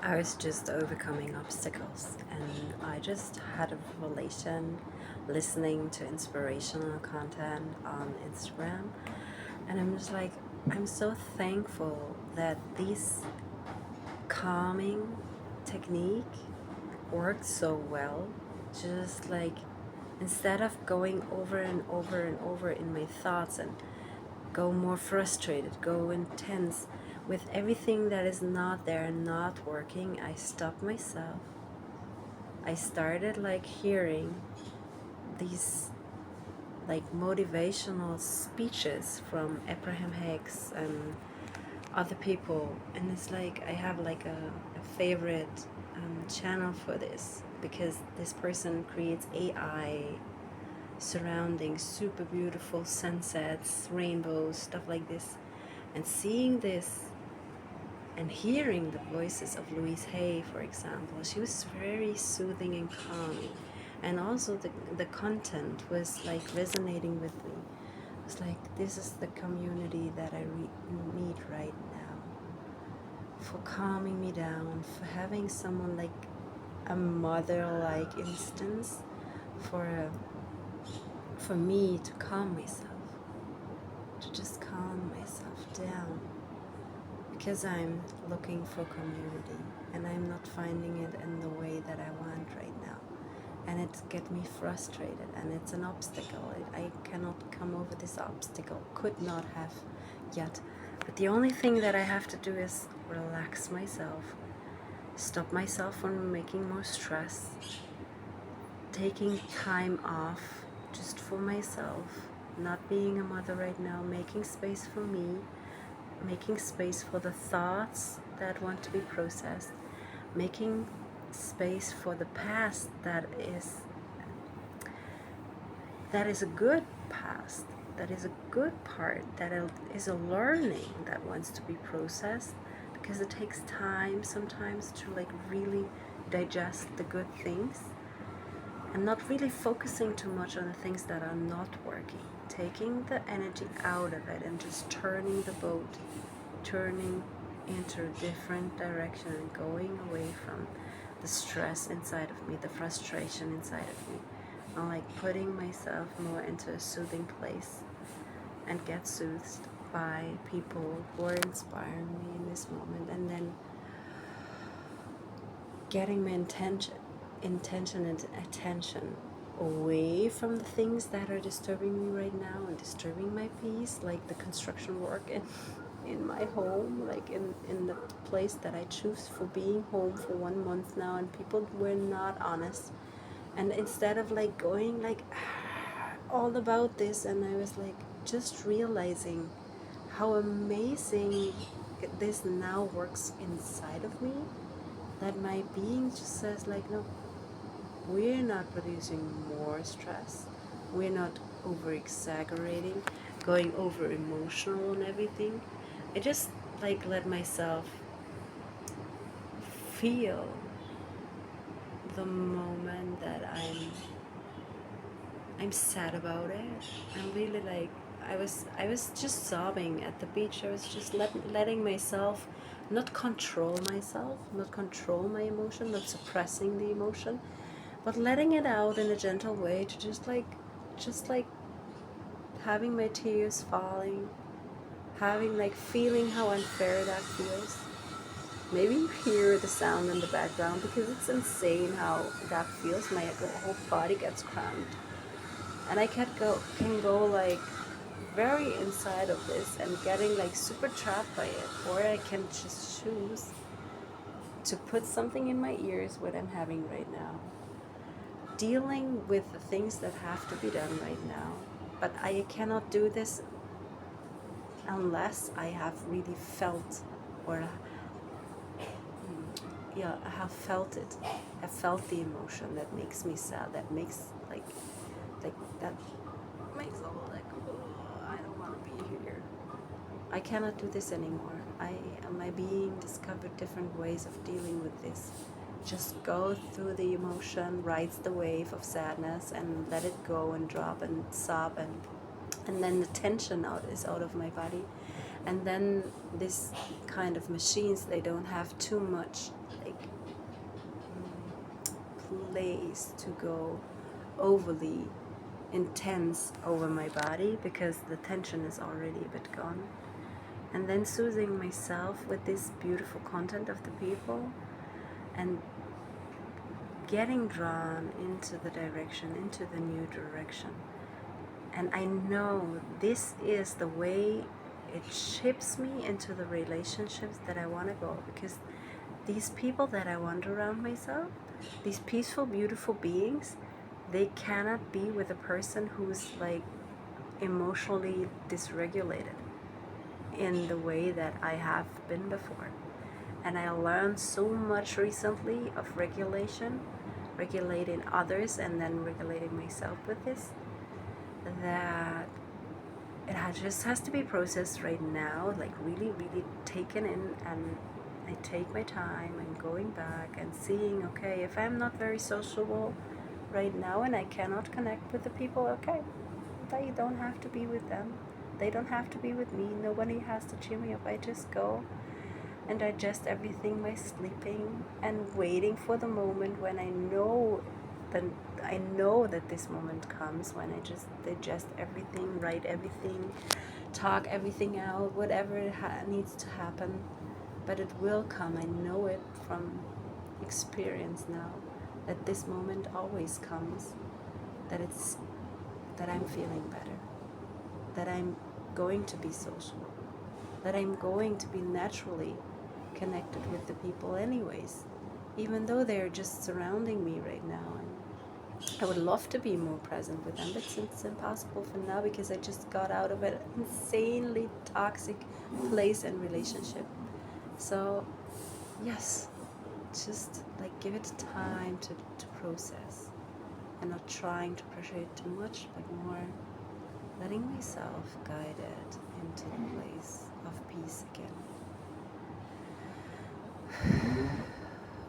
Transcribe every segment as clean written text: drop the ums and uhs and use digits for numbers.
I was just overcoming obstacles, and I just had a revelation listening to inspirational content on Instagram. And I'm just like, I'm so thankful that this calming technique worked so well. Just like, instead of going over and over and over in my thoughts and go more frustrated, go intense with everything that is not there and not working, I stopped myself. I started like hearing these like motivational speeches from Abraham Hicks and other people, and it's like I have like a favorite channel for this, because this person creates AI surrounding super beautiful sunsets, rainbows, stuff like this. And seeing this and hearing the voices of Louise Hay, for example, she was very soothing and calming. And also the content was like resonating with me. It's like, this is the community that I need right now. For calming me down, for having someone like a mother-like instance, for me to calm myself, to just calm myself down, because I'm looking for community and I'm not finding it in the way that I want right now, and it gets me frustrated, and it's an obstacle. I cannot come over this obstacle, could not have yet. But the only thing that I have to do is relax myself, stop myself from making more stress, taking time off just for myself, not being a mother right now, making space for me, making space for the thoughts that want to be processed, making space for the past that is a good past, that is a good part, that is a learning that wants to be processed, because it takes time sometimes to like really digest the good things, and not really focusing too much on the things that are not working, taking the energy out of it and just turning the boat, turning into a different direction and going away from the stress inside of me, the frustration inside of me. I'm like putting myself more into a soothing place and get soothed by people who are inspiring me in this moment, and then getting my intention and attention away from the things that are disturbing me right now and disturbing my peace, like the construction work in my home, like in the place that I choose for being home for 1 month now, and people were not honest. And instead of like going like all about this, and I was like just realizing how amazing this now works inside of me, that my being just says like, no, we're not producing more stress, we're not over exaggerating, going over emotional and everything. I just like let myself feel the moment that I'm sad about it. I'm really like, I was just sobbing at the beach. I was just letting myself not control myself, not control my emotion, not suppressing the emotion, but letting it out in a gentle way, to just like having my tears falling, having like feeling how unfair that feels. Maybe you hear the sound in the background, because it's insane how that feels. My whole body gets cramped, and I can go like very inside of this and getting like super trapped by it, or I can just choose to put something in my ears, what I'm having right now, dealing with the things that have to be done right now. But I cannot do this unless I have really felt, or yeah, I have felt it. I felt the emotion that makes me sad, that makes like that makes all like, oh, I don't want to be here. I cannot do this anymore. My being discovered different ways of dealing with this. Just go through the emotion, rides the wave of sadness, and let it go and drop and sob, and then the tension is out of my body. And then this kind of machines, they don't have too much like place to go overly intense over my body, because the tension is already a bit gone. And then soothing myself with this beautiful content of the people, and getting drawn into the direction, into the new direction. And I know this is the way it ships me into the relationships that I want to go, because these people that I want around myself, these peaceful, beautiful beings, they cannot be with a person who's like emotionally dysregulated in the way that I have been before. And I learned so much recently of regulating others and then regulating myself with this, that it just has to be processed right now, like really, really taken in. And I take my time and going back and seeing, okay, if I'm not very sociable right now and I cannot connect with the people, okay, they don't have to be with them. They don't have to be with me. Nobody has to cheer me up. I just go and digest everything by sleeping and waiting for the moment when I know that this moment comes, when I just digest everything, write everything, talk everything out, whatever needs to happen. But it will come. I know it from experience now, that this moment always comes, that I'm feeling better, that I'm going to be social, that I'm going to be naturally connected with the people anyways, even though they're just surrounding me right now. And I would love to be more present with them, but it's impossible for now, because I just got out of an insanely toxic place and relationship. So yes, just like give it time to process, and not trying to pressure it too much, but more letting myself guide it into the place of peace again.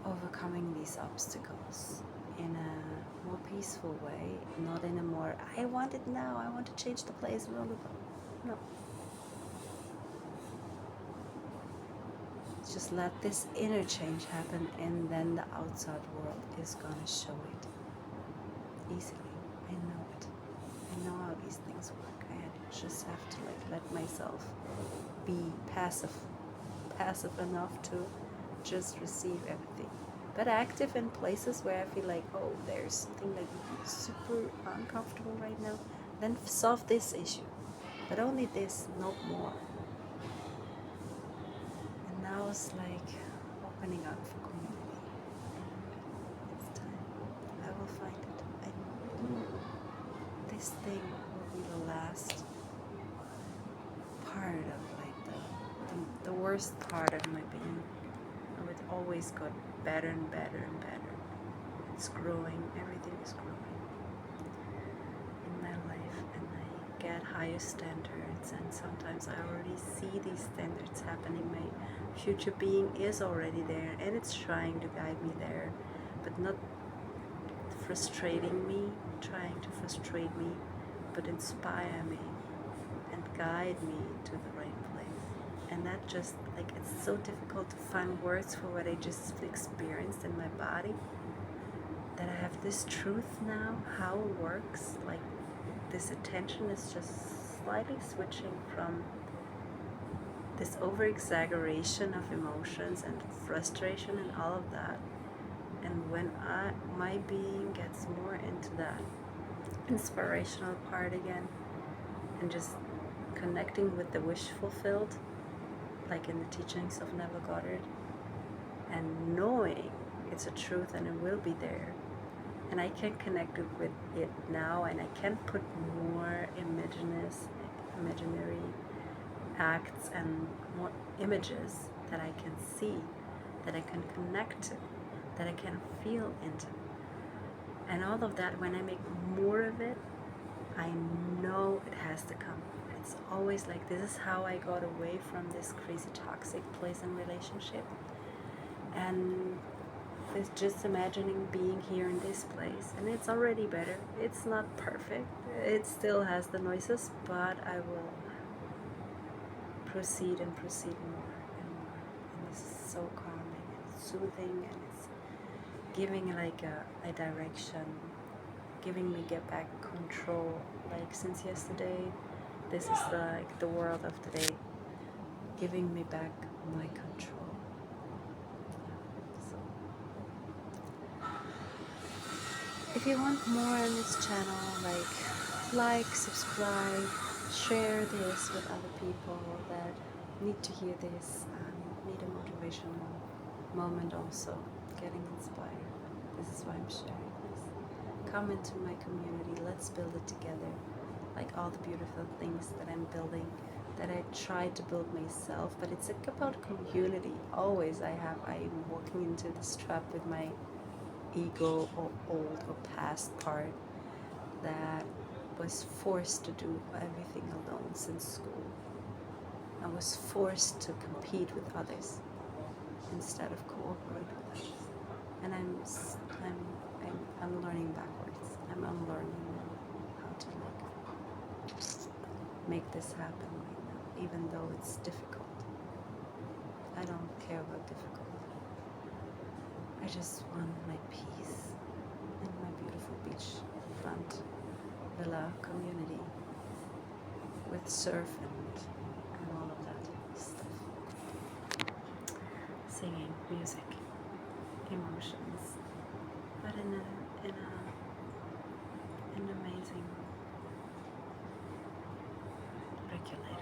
Overcoming these obstacles in a more peaceful way, not in a more, I want it now, I want to change the place, blah, blah, blah. No. Just let this inner change happen, and then the outside world is gonna show it easily. I know it. I know how these things work. I just have to like let myself be passive enough to just receive everything, but active in places where I feel like, oh, there's something like super uncomfortable right now, then solve this issue, but only this, not more. And now it's like opening up for community. It's time. I will find it. I know this thing will be the last part of like the worst part of my being. It always got better and better and better. It's growing, everything is growing in my life, and I get higher standards, and sometimes I already see these standards happening. My future being is already there, and it's trying to guide me there, but not frustrating me, trying to frustrate me, but inspire me and guide me to the right place. And that just, like, it's so difficult to find words for what I just experienced in my body, that I have this truth now, how it works. Like, this attention is just slightly switching from this over-exaggeration of emotions and frustration and all of that. And when my being gets more into that inspirational part again, and just connecting with the wish fulfilled, like in the teachings of Neville Goddard, and knowing it's a truth and it will be there, and I can connect with it now, and I can put more imaginary acts and more images that I can see, that I can connect to, that I can feel into. And all of that, when I make more of it, I know it has to come. It's always like, this is how I got away from this crazy toxic place and relationship. And it's just imagining being here in this place, and it's already better. It's not perfect. It still has the noises, but I will proceed and proceed more and more. And this is so calming and soothing, and it's giving like a direction, giving me get back control. Like since yesterday, this is like the world of today, giving me back my control. So, if you want more on this channel, like, subscribe, share this with other people that need to hear this, need a motivational moment also, getting inspired. This is why I'm sharing this. Come into my community, let's build it together. Like all the beautiful things that I'm building, that I try to build myself, but it's like about community. Always I'm walking into this trap with my ego or old or past part that was forced to do everything alone since school. I was forced to compete with others instead of cooperate with others. And I'm learning backwards. I'm unlearning how to make this happen right now, even though it's difficult. I don't care about difficult. I just want my peace in my beautiful beachfront villa community with surf and all of that stuff. Singing, music, emotions, but in an amazing regulated